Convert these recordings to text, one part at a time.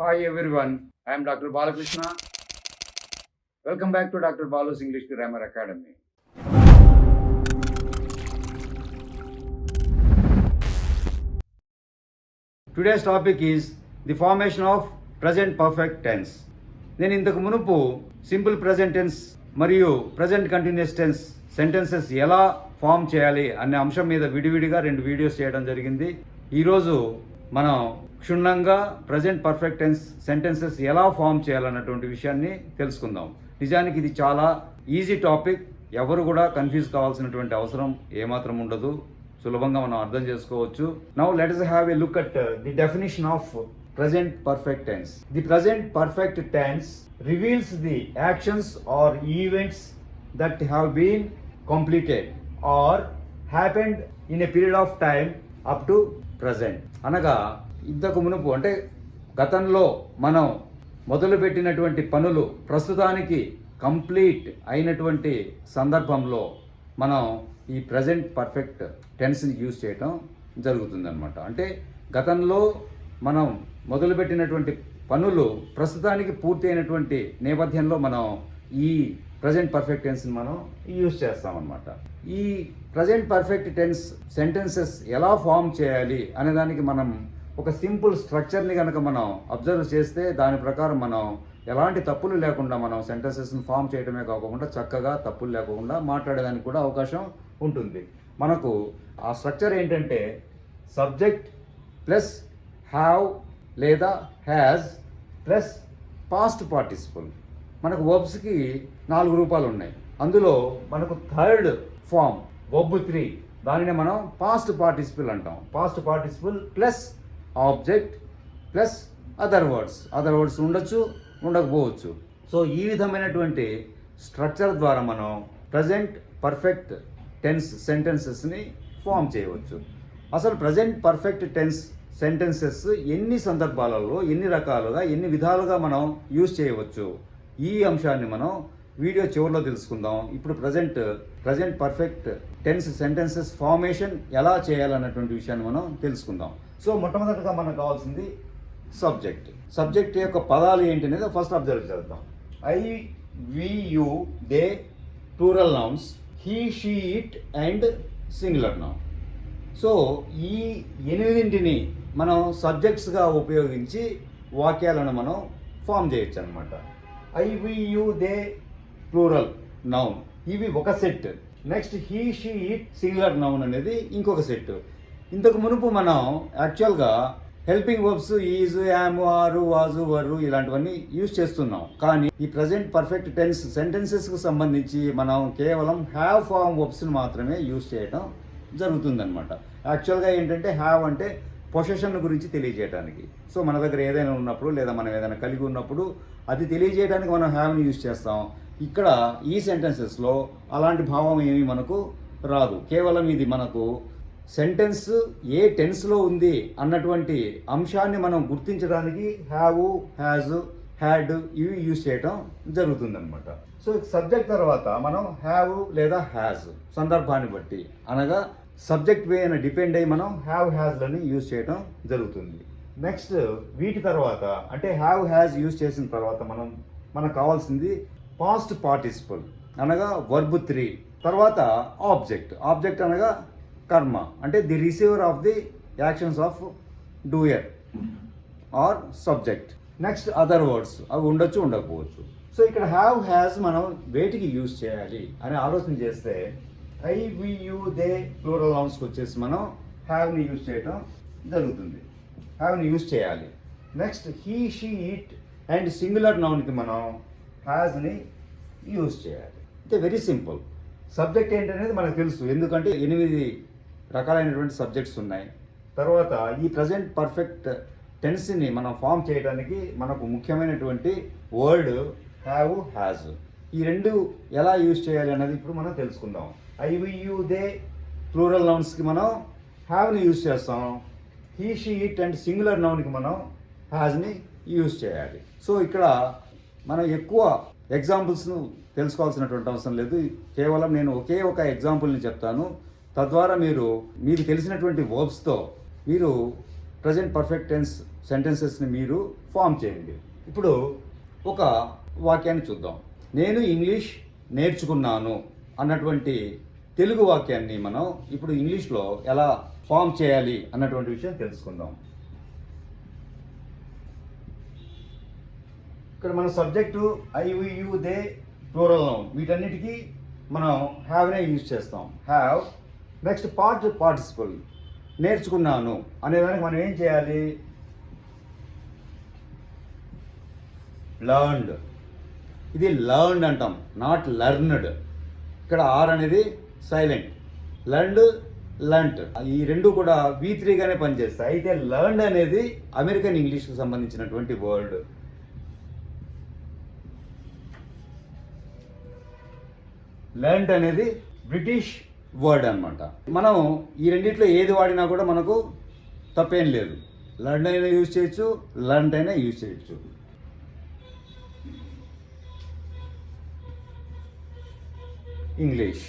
Hi everyone, I am Dr. Balakrishna. Welcome back to Dr. Balu's English Grammar Academy. Today's topic is the formation of present perfect tense. నేను ఇంతకు మునుపు simple present tense మరియు present continuous tense sentences ఎలా form చేయాలి అనే అంశం మీద విడివిడిగా 2 వీడియోస్ చేయడం జరిగింది. ఈరోజు మనం క్షుణ్ణంగా ప్రజెంట్ పర్ఫెక్ట్ టెన్స్ సెంటెన్సెస్ ఎలా ఫామ్ చేయాలన్నటువంటి విషయాన్ని తెలుసుకుందాం. నిజానికి ఇది చాలా ఈజీ టాపిక్, ఎవరు కూడా కన్ఫ్యూజ్ కావాల్సినటువంటి అవసరం ఏమాత్రం ఉండదు, సులభంగా మనం అర్థం చేసుకోవచ్చు. Now let us have a look at the definition of present perfect tense. The present perfect tense reveals the actions or events that have been completed or happened in a period of time up to present. అనగా ఇంతకు మునుపు అంటే గతంలో మనం మొదలుపెట్టినటువంటి పనులు ప్రస్తుతానికి complete అయినటువంటి సందర్భంలో మనం ఈ ప్రజెంట్ పర్ఫెక్ట్ టెన్స్ని యూజ్ చేయటం జరుగుతుందన్నమాట. అంటే గతంలో మనం మొదలుపెట్టినటువంటి పనులు ప్రస్తుతానికి పూర్తి అయినటువంటి నేపథ్యంలో మనం ఈ ప్రజెంట్ పర్ఫెక్ట్ టెన్స్ని మనం యూజ్ చేస్తామన్నమాట. ఈ ప్రజెంట్ పర్ఫెక్ట్ టెన్స్ సెంటెన్సెస్ ఎలా ఫామ్ చేయాలి అనే దానికి మనం ఒక సింపుల్ స్ట్రక్చర్ని కనుక మనం అబ్జర్వ్ చేస్తే దాని ప్రకారం మనం ఎలాంటి తప్పులు లేకుండా మనం సెంటెన్సెస్ని ఫామ్ చేయడమే కాకుండా చక్కగా తప్పులు లేకుండా మాట్లాడేదానికి కూడా అవకాశం ఉంటుంది. మనకు ఆ స్ట్రక్చర్ ఏంటంటే సబ్జెక్ట్ ప్లస్ హ్యావ్ లేదా హ్యాజ్ ప్లస్ పాస్ట్ పార్టిసిపల్. మనకు వర్బ్స్కి 4 రూపాలు ఉన్నాయి. అందులో మనకు థర్డ్ ఫామ్ వర్బ్ 3, దానినే మనం పాస్ట్ పార్టిసిపల్ అంటాం. Past participle plus object plus other words ఉండొచ్చు, ఉండకపోవచ్చు. సో ఈ విధమైనటువంటి స్ట్రక్చర్ ద్వారా మనం ప్రజెంట్ పర్ఫెక్ట్ టెన్స్ సెంటెన్సెస్ని ఫామ్ చేయవచ్చు. అసలు ప్రజెంట్ పర్ఫెక్ట్ టెన్స్ సెంటెన్సెస్ ఎన్ని సందర్భాలలో, ఎన్ని రకాలుగా, ఎన్ని విధాలుగా మనం యూజ్ చేయవచ్చు, ఈ అంశాన్ని మనం వీడియో చివరిలో తెలుసుకుందాం. ఇప్పుడు present perfect tense sentences formation ఎలా చేయాలన్నటువంటి విషయాన్ని మనం తెలుసుకుందాం. సో మొట్టమొదటిగా మనకు కావాల్సింది సబ్జెక్ట్ యొక్క పదాలు ఏంటి అనేది ఫస్ట్ అబ్జర్వ్ చేద్దాం. I, we, you, they plural nouns, he, she, it and singular noun. So ఈ 8 మనం సబ్జెక్ట్స్గా ఉపయోగించి వాక్యాలను మనం ఫామ్ చేయొచ్చు అనమాట. I, we, you, they plural noun ఇవి ఒక సెట్. Next he, she, it singular noun అనేది ఇంకొక సెట్. ఇంతకు మునుపు మనం యాక్చువల్గా helping verbs is, am, are, was, were ఇలాంటివన్నీ యూజ్ చేస్తున్నాం. కానీ ఈ ప్రజెంట్ పర్ఫెక్ట్ టెన్స్ సెంటెన్సెస్కు సంబంధించి మనం కేవలం హ్యావ్ ఫామ్ వర్బ్స్ని మాత్రమే యూజ్ చేయడం జరుగుతుందన్నమాట. యాక్చువల్గా ఏంటంటే హ్యావ్ అంటే పొసెషన్ గురించి తెలియజేయడానికి. సో మన దగ్గర ఏదైనా ఉన్నప్పుడు లేదా మనం ఏదైనా కలిగి ఉన్నప్పుడు అది తెలియజేయడానికి మనం హ్యావ్ని యూజ్ చేస్తాం. ఇక్కడ ఈ సెంటెన్సెస్లో అలాంటి భావం ఏమీ మనకు రాదు. కేవలం ఇది మనకు సెంటెన్స్ ఏ టెన్స్లో ఉంది అన్నటువంటి అంశాన్ని మనం గుర్తించడానికి హ్యావ్, హ్యాజ్, హ్యాడ్ ఇవి యూజ్ చేయటం జరుగుతుందన్నమాట. సో సబ్జెక్ట్ తర్వాత మనం హ్యావ్ లేదా హ్యాజ్ సందర్భాన్ని బట్టి అనగా సబ్జెక్ట్ పైన డిపెండ్ అయ్యి మనం హ్యావ్, హ్యాజ్లని యూజ్ చేయడం జరుగుతుంది. నెక్స్ట్ వీటి తర్వాత అంటే హ్యావ్, హ్యాజ్ యూజ్ చేసిన తర్వాత మనకు కావాల్సింది పాస్ట్ పార్టిసిపల్ అనగా వర్బ్ 3, తర్వాత ఆబ్జెక్ట్ అనగా కర్మ అంటే the receiver of the actions of doer or subject. Next other words అవి ఉండొచ్చు, ఉండకపోవచ్చు. సో ఇక్కడ హ్యావ్, హ్యాజ్ మనం వేటికి యూజ్ చేయాలి అని ఆలోచన చేస్తే I, we, you, they plural నౌన్స్కి వచ్చేసి మనం హ్యావ్ని యూజ్ చేయటం జరుగుతుంది, హ్యావ్ని యూజ్ చేయాలి. Next he, she, it and singular నౌన్కి మనం హ్యాజ్ని యూజ్ చేయాలి. అంటే వెరీ సింపుల్. సబ్జెక్ట్ ఏంటనేది మనకు తెలుసు, ఎందుకంటే 8 రకాలైనటువంటి సబ్జెక్ట్స్ ఉన్నాయి. తర్వాత ఈ ప్రజెంట్ పర్ఫెక్ట్ టెన్స్ని మనం ఫామ్ చేయడానికి మనకు ముఖ్యమైనటువంటి వర్డ్ హ్యావ్, హ్యాజ్. ఈ 2 ఎలా యూజ్ చేయాలి అన్నది ఇప్పుడు మనం తెలుసుకుందాం. I, we, you, they plural నౌన్స్కి మనం హ్యావ్ని యూజ్ చేస్తాం. He, she, it and singular నౌన్కి మనం హ్యాజ్ని యూజ్ చేయాలి. సో ఇక్కడ మనం ఎక్కువ ఎగ్జాంపుల్స్ను తెలుసుకోవాల్సినటువంటి అవసరం లేదు. కేవలం నేను ఒకే ఒక ఎగ్జాంపుల్ని చెప్తాను. తద్వారా మీకు తెలిసినటువంటి వర్బ్స్తో మీరు ప్రజెంట్ పర్ఫెక్ట్ టెన్స్ సెంటెన్సెస్ని మీరు ఫామ్ చేయండి. ఇప్పుడు ఒక వాక్యాన్ని చూద్దాం. నేను ఇంగ్లీష్ నేర్చుకున్నాను అన్నటువంటి తెలుగు వాక్యాన్ని మనం ఇప్పుడు ఇంగ్లీష్లో ఎలా ఫామ్ చేయాలి అన్నటువంటి విషయం తెలుసుకుందాం. ఇక్కడ మన subject I, you, they, plural noun వీటన్నిటికీ మనం హ్యావ్నే యూజ్ చేస్తాం. హ్యావ్. నెక్స్ట్ పార్టిసిపల్ నేర్చుకున్నాను అనేదానికి మనం ఏం చేయాలి? లర్న్డ్. ఇది లర్న్డ్ అంటాం, నాట్ లర్న్డ్. ఇక్కడ ఆర్ అనేది సైలెంట్. లర్న్డ్ ఈ రెండు కూడా V3గానే పనిచేస్తాయి. అయితే లర్న్డ్ అనేది అమెరికన్ ఇంగ్లీష్కి సంబంధించినటువంటి వర్డ్. లర్న్డ్ అనేది బ్రిటిష్ వర్డ్ అన్నమాట. మనం ఈ రెండిట్లో ఏది వాడినా కూడా మనకు తప్పేం లేదు. లర్న్ అయినా యూజ్ చేయొచ్చు, లర్న్డ్ అయినా యూజ్ చేయొచ్చు. ఇంగ్లీష్.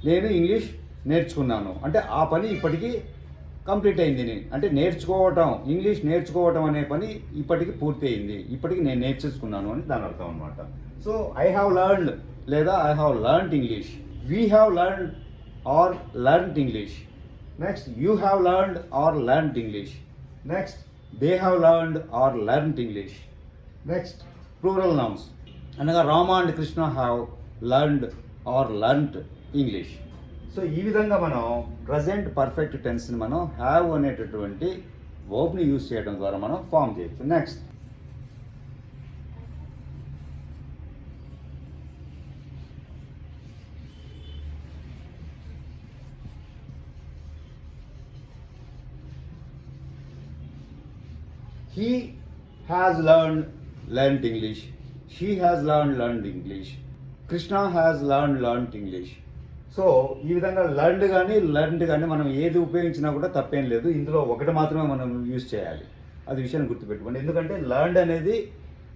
నేను ఇంగ్లీష్ నేర్చుకున్నాను అంటే ఆ పని ఇప్పటికీ కంప్లీట్ అయింది. అంటే ఇంగ్లీష్ నేర్చుకోవటం అనే పని ఇప్పటికి పూర్తి అయింది. ఇప్పటికి నేను నేర్చేసుకున్నాను అని దాని అర్థం అనమాట. సో ఐ హ్యావ్ లర్న్డ్ లేదా I have learned English. We have learned or learned English. Next you have learned or learned English. Next they have learned or learned English. Next plural nouns అనగా Rama and Krishna have learned or learned English. So ఈ విధంగా మనం present perfect టెన్స్ని మనం have అనేటటువంటి వర్బ్ని use చేయడం ద్వారా మనం form చేయొచ్చు. Next he has learned English. She has learned English. Krishna has learned English. So ఈ విధంగా లర్న్డ్ కానీ మనం ఏది ఉపయోగించినా కూడా తప్పేం లేదు. ఇందులో ఒకటి మాత్రమే మనం యూజ్ చేయాలి. అది విషయాన్ని గుర్తుపెట్టుకోండి. ఎందుకంటే లర్న్డ్ అనేది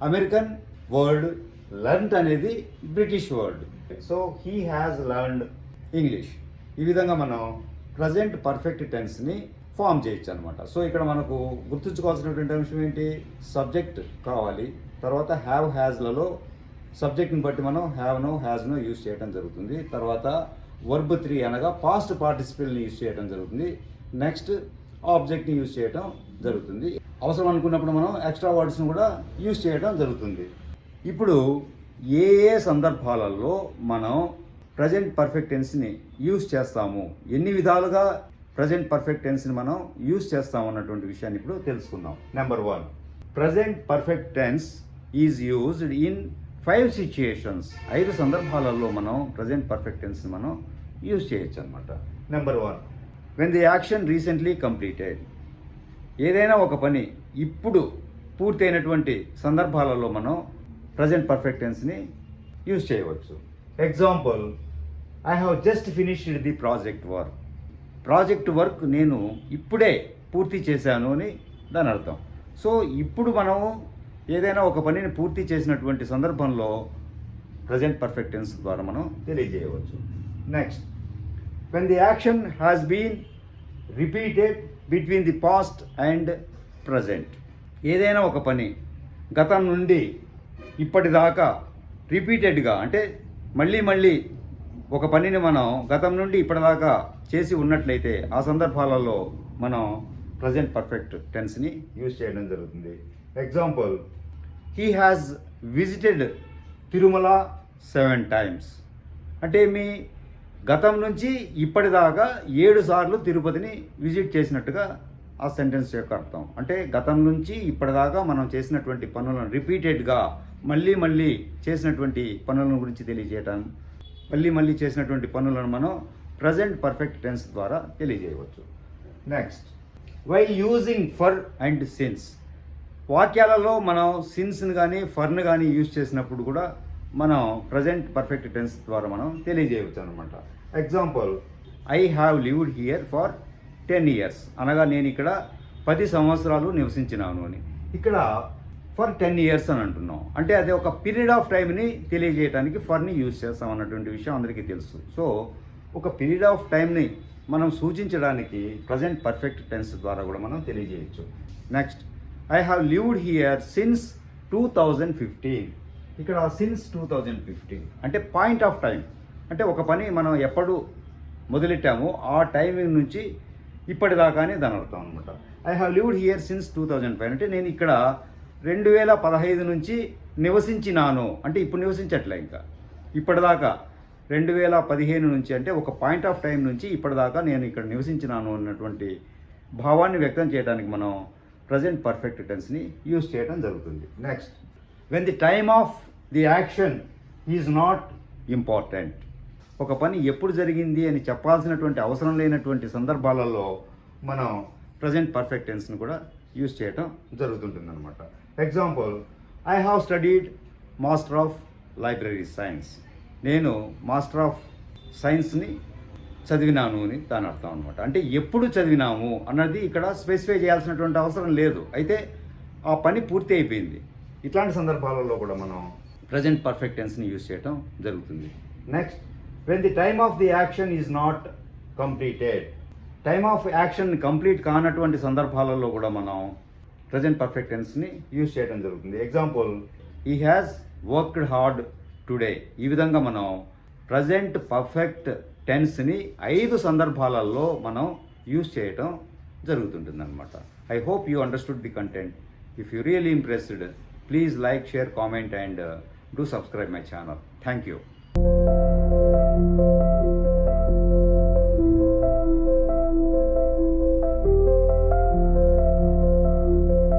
అమెరికన్ వర్డ్, లర్న్డ్ అనేది British word. So he has learned English. ఈ విధంగా మనం ప్రజెంట్ పర్ఫెక్ట్ టెన్స్ని ఫామ్ చేయొచ్చు అనమాట. సో ఇక్కడ మనకు గుర్తుంచుకోవాల్సినటువంటి అంశం ఏంటి? సబ్జెక్ట్ కావాలి. తర్వాత హ్యావ్ హ్యాజ్లలో సబ్జెక్ట్ని బట్టి మనం హ్యావ్నో హ్యాజ్నో యూజ్ చేయడం జరుగుతుంది. తర్వాత వర్బ్ 3 అనగా పాస్ట్ పార్టిసిపల్ని యూజ్ చేయడం జరుగుతుంది. నెక్స్ట్ ఆబ్జెక్ట్ని యూజ్ చేయడం జరుగుతుంది. అవసరం అనుకున్నప్పుడు మనం ఎక్స్ట్రా వర్డ్స్ని కూడా యూజ్ చేయడం జరుగుతుంది. ఇప్పుడు ఏ సందర్భాలలో మనం ప్రజెంట్ పర్ఫెక్ట్ టెన్స్ని యూజ్ చేస్తాము, ఎన్ని విధాలుగా ప్రజెంట్ పర్ఫెక్ట్ టెన్స్ని మనం యూజ్ చేస్తాం అన్నటువంటి విషయాన్ని ఇప్పుడు తెలుసుకుందాం. Number 1, present perfect tense is used in 5 situations. 5 సందర్భాలలో మనం ప్రజెంట్ పర్ఫెక్ట్ టెన్స్ని మనం యూజ్ చేయొచ్చు అనమాట. Number 1, when the action recently completed. ఏదైనా ఒక పని ఇప్పుడు పూర్తయినటువంటి సందర్భాలలో మనం ప్రజెంట్ పర్ఫెక్ట్ టెన్స్ని యూజ్ చేయవచ్చు. Example, I have just finished the project work నేను ఇప్పుడే పూర్తి చేశాను అని దాని అర్థం. సో ఇప్పుడు మనం ఏదైనా ఒక పనిని పూర్తి చేసినటువంటి సందర్భంలో ప్రజెంట్ పర్ఫెక్ట్ టెన్స్ ద్వారా మనం తెలియజేయవచ్చు. Next, when the action has been repeated between the past and present. ఏదైనా ఒక పని గతం నుండి ఇప్పటిదాకా రిపీటెడ్గా అంటే మళ్ళీ ఒక పనిని మనం గతం నుండి ఇప్పటిదాకా చేసి ఉన్నట్లయితే ఆ సందర్భాలలో మనం ప్రజెంట్ పర్ఫెక్ట్ టెన్స్ని యూజ్ చేయడం జరుగుతుంది. Example, he has visited Tirumala 7 times. అంటే మీ గతం నుంచి ఇప్పటిదాకా 7 సార్లు తిరుపతిని విజిట్ చేసినట్టుగా ఆ సెంటెన్స్ యొక్క అర్థం. అంటే గతం నుంచి ఇప్పటిదాకా మనం చేసినటువంటి పనులను రిపీటెడ్గా మళ్ళీ చేసినటువంటి పనుల గురించి తెలియజేయటం, మళ్ళీ చేసినటువంటి పనులను మనం ప్రజెంట్ పర్ఫెక్ట్ టెన్స్ ద్వారా తెలియజేయవచ్చు. Next, while using for and since. వాక్యాలలో మనం సిన్స్ని కానీ ఫర్ని కానీ యూజ్ చేసినప్పుడు కూడా మనం ప్రజెంట్ పర్ఫెక్ట్ టెన్స్ ద్వారా మనం తెలియజేయవచ్చు అనమాట. Example, I have lived here for 10 years. అనగా నేను ఇక్కడ 10 సంవత్సరాలు నివసించినాను అని. ఇక్కడ ఫర్ 10 years అని అంటున్నాం. అంటే అది ఒక పీరియడ్ ఆఫ్ టైంని తెలియజేయడానికి ఫర్ని యూజ్ చేస్తాం అన్నటువంటి విషయం అందరికీ తెలుసు. సో ఒక పీరియడ్ ఆఫ్ టైంని మనం సూచించడానికి ప్రజెంట్ పర్ఫెక్ట్ టెన్స్ ద్వారా కూడా మనం తెలియజేయచ్చు. Next, I have lived here since 2015. ఇక్కడ సిన్స్ 2015 అంటే పాయింట్ ఆఫ్ టైం, అంటే ఒక పని మనం ఎప్పుడు మొదలెట్టామో ఆ టైమింగ్ నుంచి ఇప్పటిదాకానే దాని అర్థం అనమాట. I have lived here since 2005 అంటే నేను ఇక్కడ 2015 నుంచి నివసించినాను, అంటే ఇప్పుడు నివసించట్లే, ఇంకా ఇప్పటిదాకా 2015 నుంచి అంటే ఒక పాయింట్ ఆఫ్ టైం నుంచి ఇప్పటిదాకా నేను ఇక్కడ నివసించినాను అన్నటువంటి భావాన్ని వ్యక్తం చేయడానికి మనం ప్రజెంట్ పర్ఫెక్ట్ టెన్స్ని యూజ్ చేయడం జరుగుతుంది. Next, when the time of the action is not important. ఒక పని ఎప్పుడు జరిగింది అని చెప్పాల్సినటువంటి అవసరం లేనటువంటి సందర్భాలలో మనం ప్రజెంట్ పర్ఫెక్ట్ టెన్స్ని కూడా యూజ్ చేయటం జరుగుతుంటుంది అనమాట. Example, I have studied master of library science. నేను మాస్టర్ ఆఫ్ సైన్స్ని చదివినాను అని దాని అర్థం అనమాట. అంటే ఎప్పుడు చదివినాము అన్నది ఇక్కడ స్పెసిఫై చేయాల్సినటువంటి అవసరం లేదు, అయితే ఆ పని పూర్తి అయిపోయింది. ఇట్లాంటి సందర్భాలలో కూడా మనం ప్రజెంట్ పర్ఫెక్ట్ టెన్స్ని యూజ్ చేయటం జరుగుతుంది. Next, when the time of the action is not completed. Time of action complete కానటువంటి సందర్భాలలో కూడా మనం ప్రజెంట్ పర్ఫెక్ట్ టెన్స్ని యూజ్ చేయడం జరుగుతుంది. Example, he has worked hard today. ఈ విధంగా మనం ప్రజెంట్ పర్ఫెక్ట్ టెన్స్ని 5 సందర్భాలలో మనం యూజ్ చేయటం జరుగుతుంటుంది అనమాట. I hope you understood the content. If you really impressed, please like, share, comment and do subscribe my channel. Thank you.